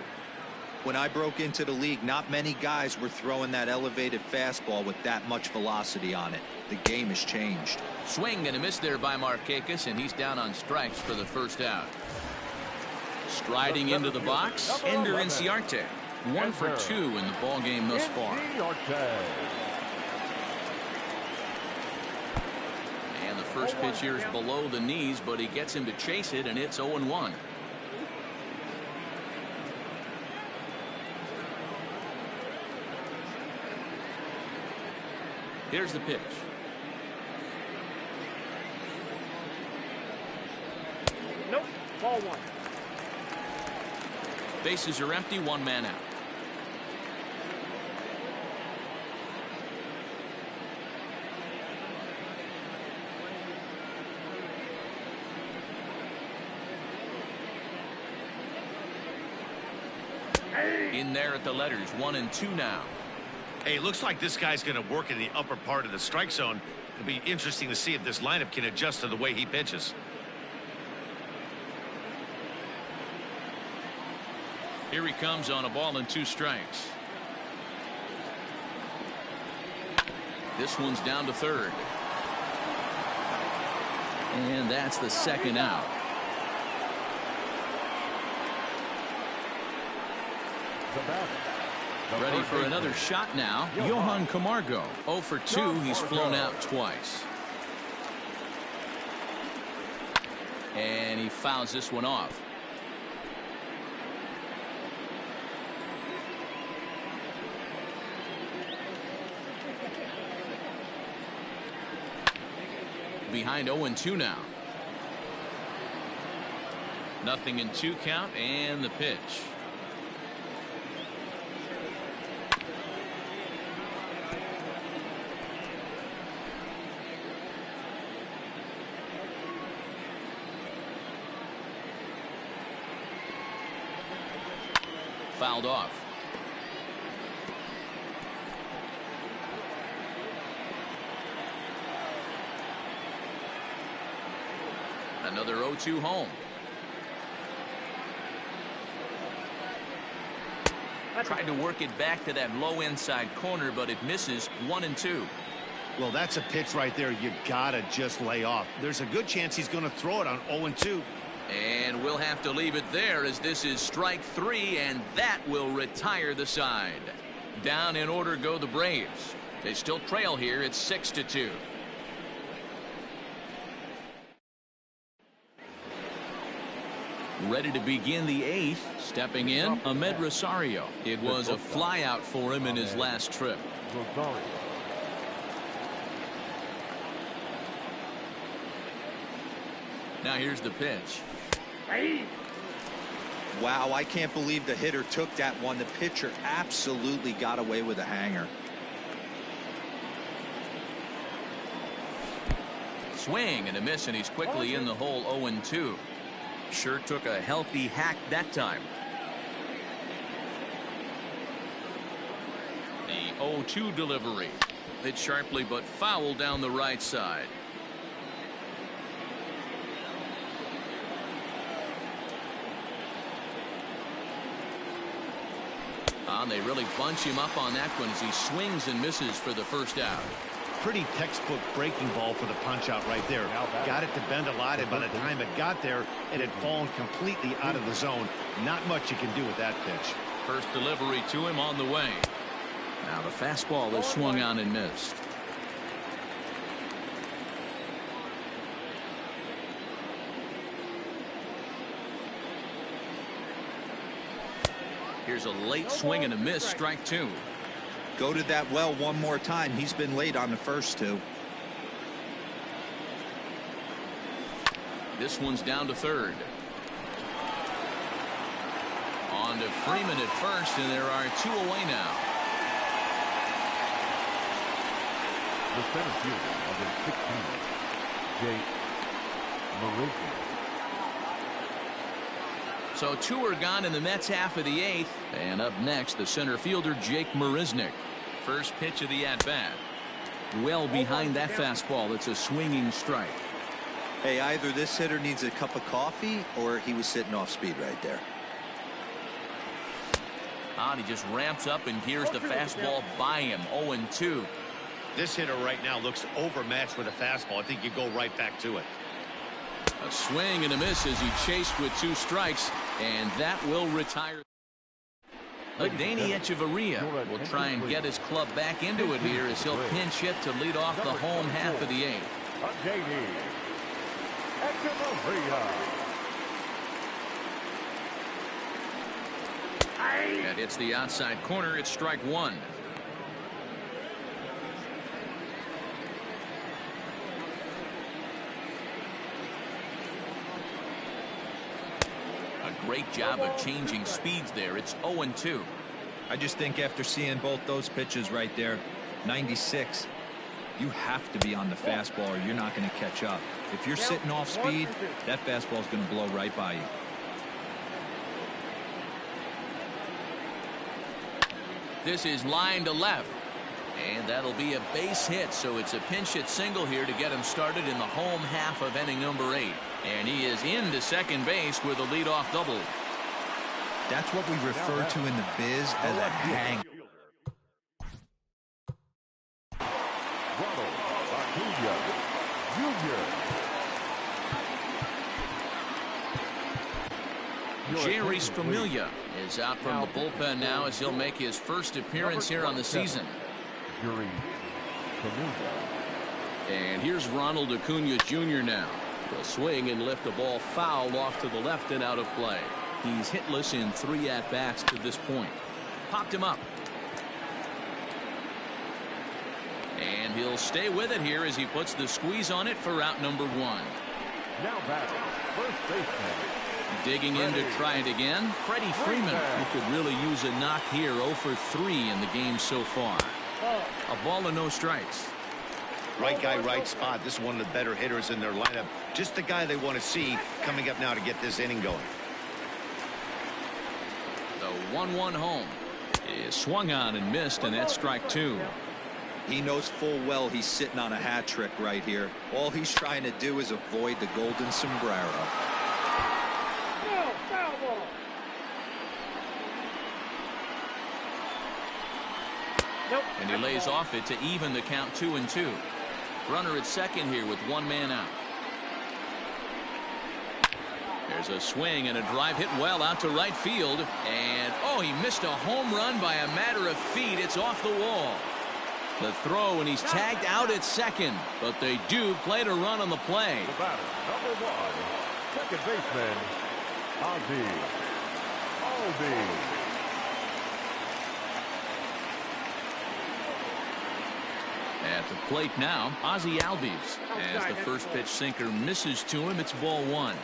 When I broke into the league, not many guys were throwing that elevated fastball with that much velocity on it. The game has changed. Swing and a miss there by Markakis, and he's down on strikes for the first out. Striding into the box, Ender Inciarte. 1 for 2 in the ball game thus far. And the first pitch here is below the knees, but he gets him to chase it, and it's 0-1. Here's the pitch. Nope. Ball 1. Bases are empty. 1 man out. In there at the letters. 1 and 2 now. Hey, it looks like this guy's going to work in the upper part of the strike zone. It'll be interesting to see if this lineup can adjust to the way he pitches. Here he comes on a ball and 2 strikes. This one's down to third. And that's the second out. Ready for another shot now. Johan Camargo. 0 for 2. He's flown out twice. And he fouls this one off. Behind 0-2 now. 0-2 count, and the pitch. Fouled off. Another 0-2 home. Tried to work it back to that low inside corner, but it misses. 1-2. Well, that's a pitch right there you gotta just lay off. There's a good chance he's going to throw it on 0-2. And we'll have to leave it there, as this is strike 3, and that will retire the side. Down in order go the Braves. They still trail here. It's 6-2. Ready to begin the 8th. Stepping in, Ahmed Rosario. It was a flyout for him in his last trip. Now here's the pitch. Wow, I can't believe the hitter took that one. The pitcher absolutely got away with a hanger. Swing and a miss, and he's quickly in the hole. 0-2. Sure took a healthy hack that time. The 0-2 delivery. Hit sharply but foul down the right side. They really bunch him up on that one as he swings and misses for the first out. Pretty textbook breaking ball for the punch out right there. Got it to bend a lot, and by the time it got there, it had fallen completely out of the zone. Not much you can do with that pitch. First delivery to him on the way. Now the fastball is swung on and missed. Here's a late swing and a miss. Strike 2. Go to that well one more time. He's been late on the first 2. This one's down to third. On to Freeman at first, and there are 2 away now. The center fielder, number 16, Jake Marisnik. So 2 are gone in the Mets half of the 8th. And up next, the center fielder, Jake Marisnik. First pitch of the at-bat. well behind that fastball. It's a swinging strike. Hey, either this hitter needs a cup of coffee or he was sitting off speed right there. He just ramps up and hears the fastball by him. 0-2. This hitter right now looks overmatched with a fastball. I think you go right back to it. A swing and a miss as he chased with 2 strikes, and that will retire. Danny Echeverria will try and get his club back into it here as he'll pinch hit to lead off the home half of the 8th. Danny Echeverria. That hits the outside corner. It's strike 1. A great job of changing speeds there. It's 0-2. I just think after seeing both those pitches right there, 96, you have to be on the fastball or you're not going to catch up. If you're sitting off speed, that fastball is going to blow right by you. This is line to left, and that'll be a base hit, so it's a pinch hit single here to get him started in the home half of inning number 8, and he is into second base with a leadoff double. That's what we refer to in the biz as a hang. Jerry Familia is out from the bullpen now as he'll make his first appearance here on the season. And here's Ronald Acuna Jr. now. He'll swing and lift a ball foul off to the left and out of play. He's hitless in 3 at-bats to this point. Popped him up. And he'll stay with it here as he puts the squeeze on it for out number 1. Now batting, first baseman. Digging in to try it again, Freddie Freeman, who could really use a knock here. 0 for 3 in the game so far. A ball and no strikes. Right guy, right spot. This is one of the better hitters in their lineup. Just the guy they want to see coming up now to get this inning going. The 1-1 home is swung on and missed, and that's strike 2. He knows full well he's sitting on a hat trick right here. All he's trying to do is avoid the golden sombrero. And he lays off it to even the count 2-2. Runner at second here with 1 man out. There's a swing and a drive hit well out to right field. And, oh, he missed a home run by a matter of feet. It's off the wall. The throw, and he's tagged out at second. But they do play to run on the play. The batter, number 1, second baseman, Aldi. At the plate now, Ozzie Albies. As the first pitch sinker misses to him, it's ball 1.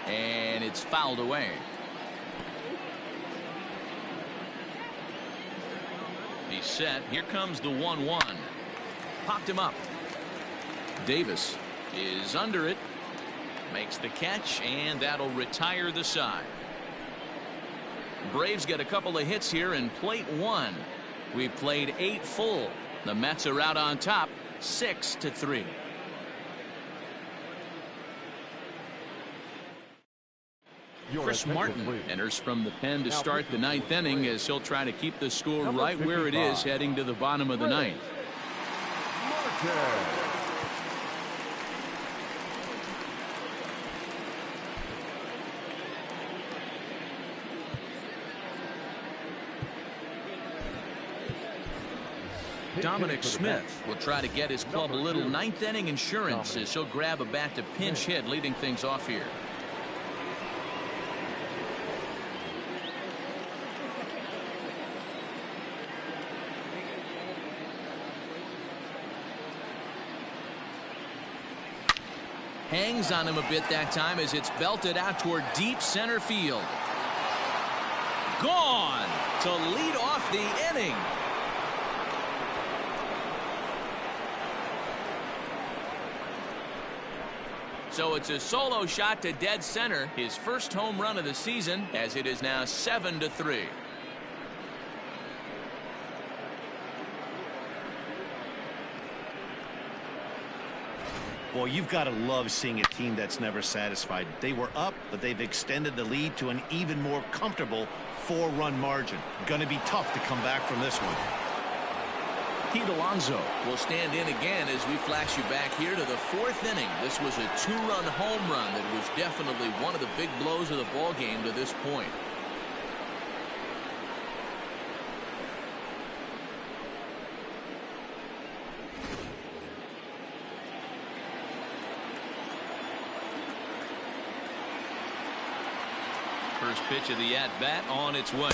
And it's fouled away. He's set. Here comes the 1-1. Popped him up. Davis is under it. Makes the catch, and that'll retire the side. Braves get a couple of hits here in plate 1. We've played 8 full. The Mets are out on top 6-3. Chris Martin enters from the pen to start the 9th inning as he'll try to keep the score right where it is heading to the bottom of the 9th. Dominic Smith will try to get his club a little 9th inning insurance as he'll grab a bat to pinch hit, leading things off here. Hangs on him a bit that time as it's belted out toward deep center field. Gone to lead off the inning. So it's a solo shot to dead center, his first home run of the season, as it is now 7-3. Boy, you've got to love seeing a team that's never satisfied. They were up, but they've extended the lead to an even more comfortable 4-run margin. Going to be tough to come back from this one. Pete Alonso will stand in again as we flash you back here to the 4th inning. This was a 2-run home run that was definitely one of the big blows of the ball game to this point. First pitch of the at-bat on its way.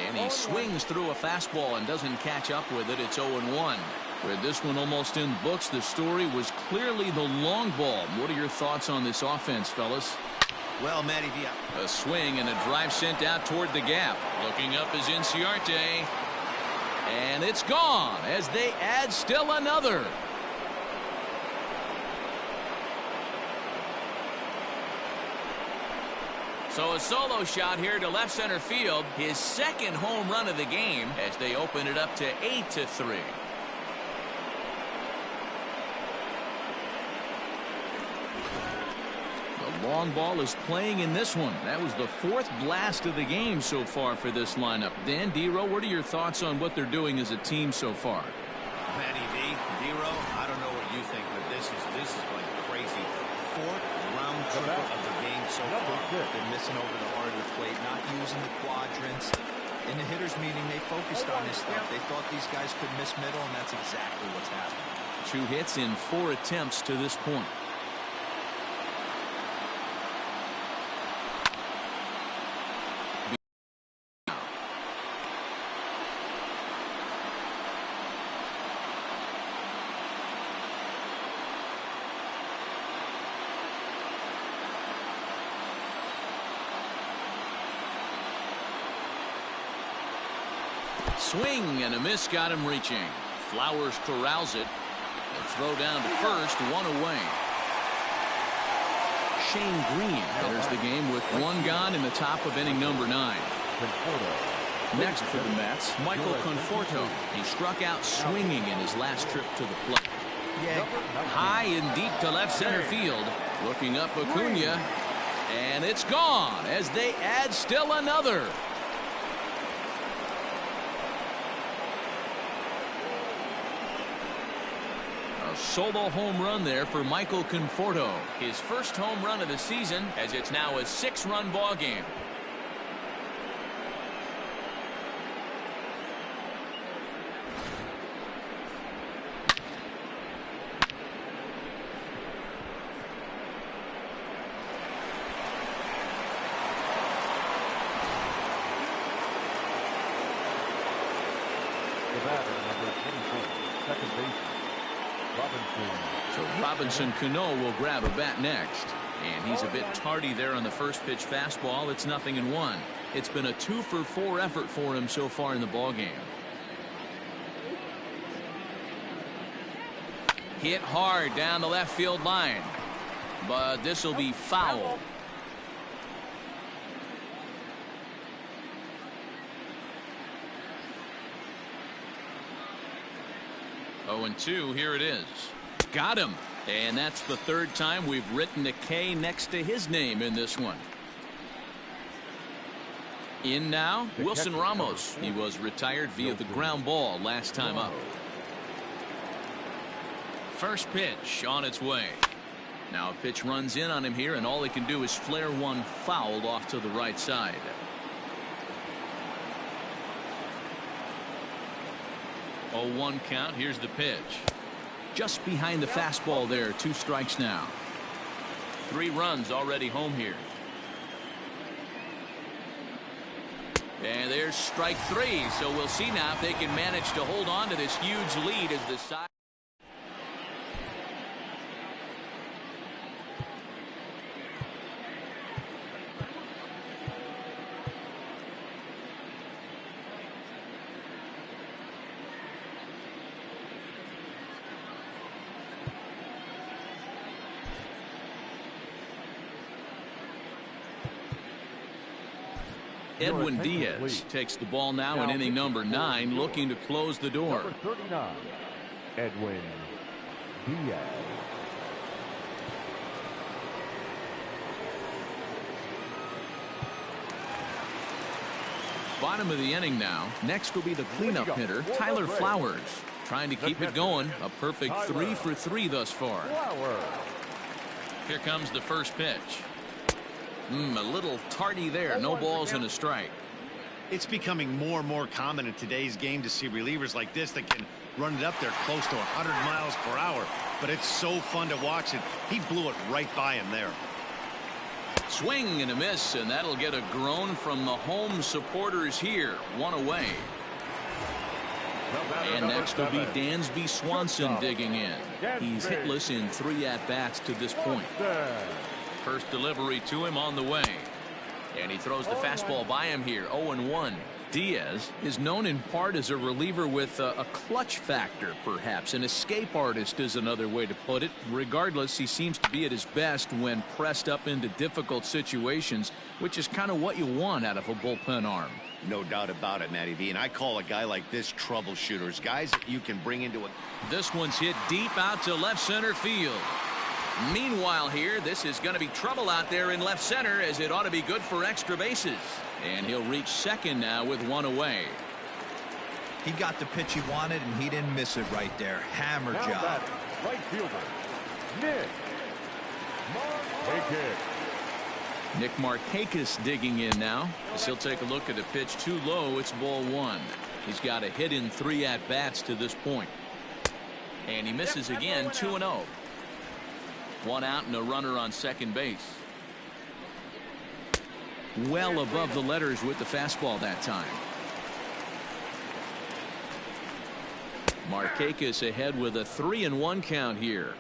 And he swings through a fastball and doesn't catch up with it. It's 0-1. With this one almost in books, the story was clearly the long ball. What are your thoughts on this offense, fellas? Well, Matty, a swing and a drive sent out toward the gap. Looking up is Inciarte. And it's gone as they add still another. So a solo shot here to left center field, his 2nd home run of the game as they open it up to 8-3. The long ball is playing in this one. That was the 4th blast of the game so far for this lineup. Dan, D-Row, what are your thoughts on what they're doing as a team so far? Matty D-Row, I don't know what you think, but this is like crazy. 4th round trip of the game so far. They're missing over the heart of the plate, not using the quadrants. In the hitters meeting, they focused on this stuff. They thought these guys could miss middle, and that's exactly what's happening. 2 hits in 4 attempts to this point. Swing and a miss got him reaching. Flowers corrals it. A throw down to first, 1 away. Shane Green enters the game with 1 gone in the top of inning number 9. Next for the Mets, Michael Conforto. He struck out swinging in his last trip to the plate. High and deep to left center field. Looking up Acuna. And it's gone as they add still another. Solo home run there for Michael Conforto. His 1st home run of the season as it's now a 6-run ball game. The batter, number 24, second baseman. So Robinson Cano will grab a bat next. And he's a bit tardy there on the first pitch fastball. It's 0-1. It's been a 2-for-4 effort for him so far in the ball game. Hit hard down the left field line. But this will be foul. Oh, and 2, here it is. Got him. And that's the 3rd time we've written a K next to his name in this one. In now, Wilson Ramos. He was retired via the ground ball last time up. First pitch on its way. Now a pitch runs in on him here, and all he can do is flare one foul off to the right side. Oh, 1 count. Here's the pitch. Just behind the fastball there. 2 strikes now. 3 runs already home here. And there's strike 3. So we'll see now if they can manage to hold on to this huge lead as the side. Edwin Diaz takes the ball now in inning number 9, looking to close the door. Number 39, Edwin Diaz. Bottom of the inning now. Next will be the cleanup hitter, Tyler Flowers. Trying to keep it going. A perfect 3 for 3 thus far. Here comes the first pitch. A little tardy there. No balls and a strike. It's becoming more and more common in today's game to see relievers like this that can run it up there close to 100 miles per hour. But it's so fun to watch it. He blew it right by him there. Swing and a miss, and that'll get a groan from the home supporters here. 1 away. And next will be Dansby Swanson digging in. He's hitless in 3 at-bats to this point. First delivery to him on the way. And he throws the fastball by him here. 0-1. Diaz is known in part as a reliever with a clutch factor, perhaps. An escape artist is another way to put it. Regardless, he seems to be at his best when pressed up into difficult situations, which is kind of what you want out of a bullpen arm. No doubt about it, Matty V. And I call a guy like this troubleshooters, guys that you can bring into it. This one's hit deep out to left center field. Meanwhile here, this is going to be trouble out there in left center, as it ought to be good for extra bases. And he'll reach second now with 1 away. He got the pitch he wanted, and he didn't miss it right there. Hammer job. Right fielder, Nick Markakis digging in now, as he'll take a look at a pitch too low. It's ball 1. He's got a hit in 3 at-bats to this point. And he misses again. 2-0. 1 out and a runner on second base. Well above the letters with the fastball that time. Markakis ahead with a 3-1 count here.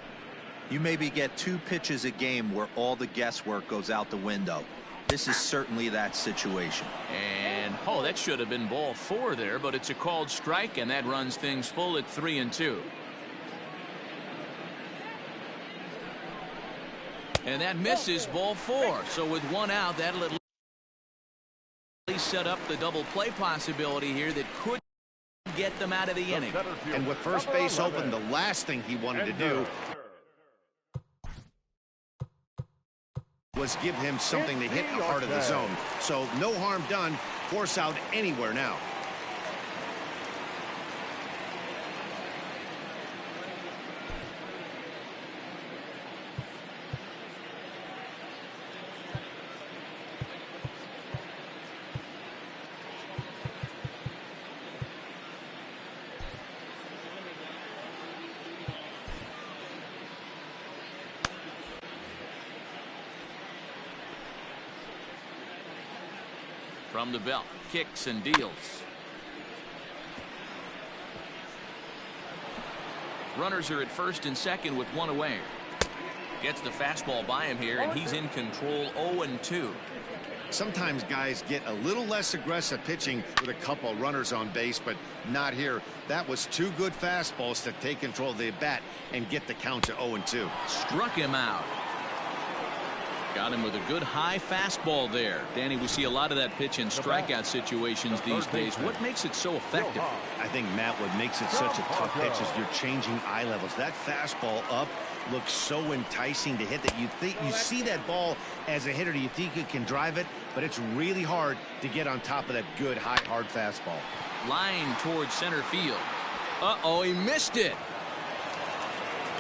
You maybe get 2 pitches a game where all the guesswork goes out the window. This is certainly that situation. And that should have been ball 4 there, but it's a called strike, and that runs things full at 3-2. And that misses ball 4. So with 1 out, that'll at least set up the double play possibility here that could get them out of the inning. And with first base open, the last thing he wanted to do was give him something to hit the heart of the zone. So no harm done. Force out anywhere now. From the belt, kicks and deals. Runners are at first and second with 1 away. Gets the fastball by him here, and he's in control. 0-2. Sometimes guys get a little less aggressive pitching with a couple runners on base, but not here. That was 2 good fastballs to take control of the bat and get the count to 0-2. Struck him out. Got him with a good high fastball there. Danny, we see a lot of that pitch in strikeout situations these days. What makes it so effective? I think, Matt, what makes it such a tough pitch is you're changing eye levels. That fastball up looks so enticing to hit that you think you see that ball as a hitter. You think you can drive it, but it's really hard to get on top of that good high hard fastball. Line towards center field. He missed it.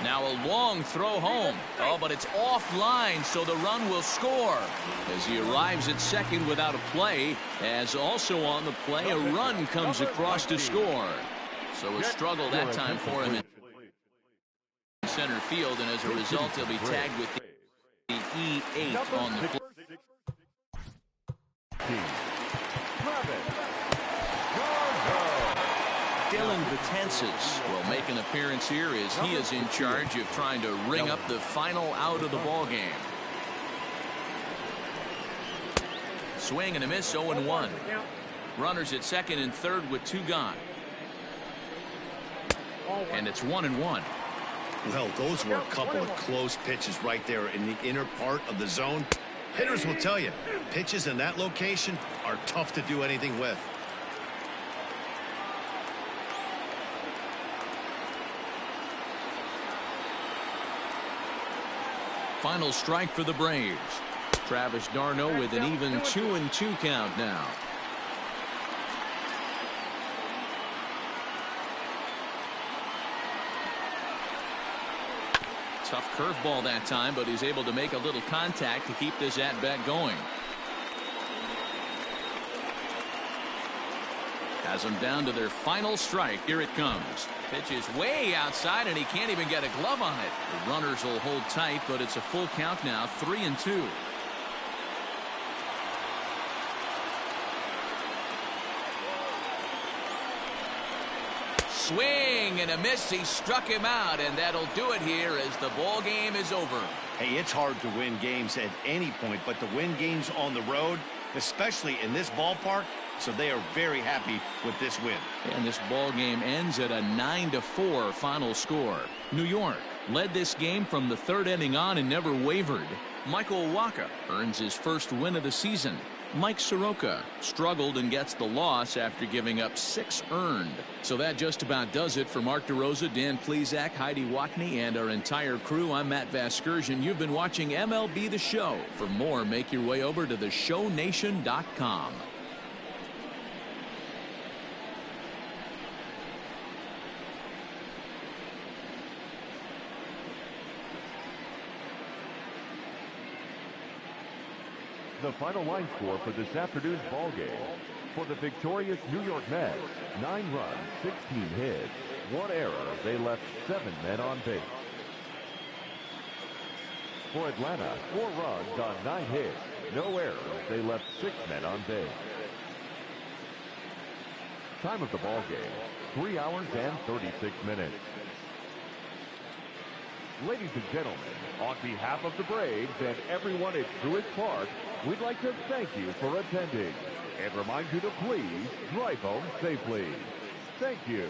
Now a long throw home. But it's offline, so the run will score as he arrives at second without a play, as also on the play a run comes across to score. So a struggle that time for him in center field, and as a result he'll be tagged with the E8 on the play. Dylan Betances will make an appearance here as he is in charge of trying to ring up the final out of the ball game. Swing and a miss. 0-1. Runners at second and third with 2 gone. And it's 1-1. Well, those were a couple of close pitches right there in the inner part of the zone. Hitters will tell you, pitches in that location are tough to do anything with. Final strike for the Braves. Travis d'Arnaud with an even 2-2 count now. Tough curveball that time, but he's able to make a little contact to keep this at-bat going. Has them down to their final strike. Here it comes. Pitch is way outside, and he can't even get a glove on it. The runners will hold tight, but it's a full count now, 3-2. Swing and a miss. He struck him out, and that'll do it here as the ball game is over. Hey, it's hard to win games at any point, but to win games on the road, especially in this ballpark, so they are very happy with this win. And this ball game ends at a 9-4 final score. New York led this game from the third inning on and never wavered. Michael Wacha earns his first win of the season. Mike Soroka struggled and gets the loss after giving up 6 earned. So that just about does it for Mark DeRosa, Dan Plesac, Heidi Watney, and our entire crew. I'm Matt Vasgersian. You've been watching MLB The Show. For more, make your way over to theshownation.com. The final line score for this afternoon's ball game. For the victorious New York Mets, 9 runs, 16 hits, 1 error. They left 7 men on base. For Atlanta, 4 runs on 9 hits, no errors. They left 6 men on base. Time of the ball game, 3 hours and 36 minutes. Ladies and gentlemen, on behalf of the Braves and everyone at Truist Park, we'd like to thank you for attending and remind you to please drive home safely. Thank you.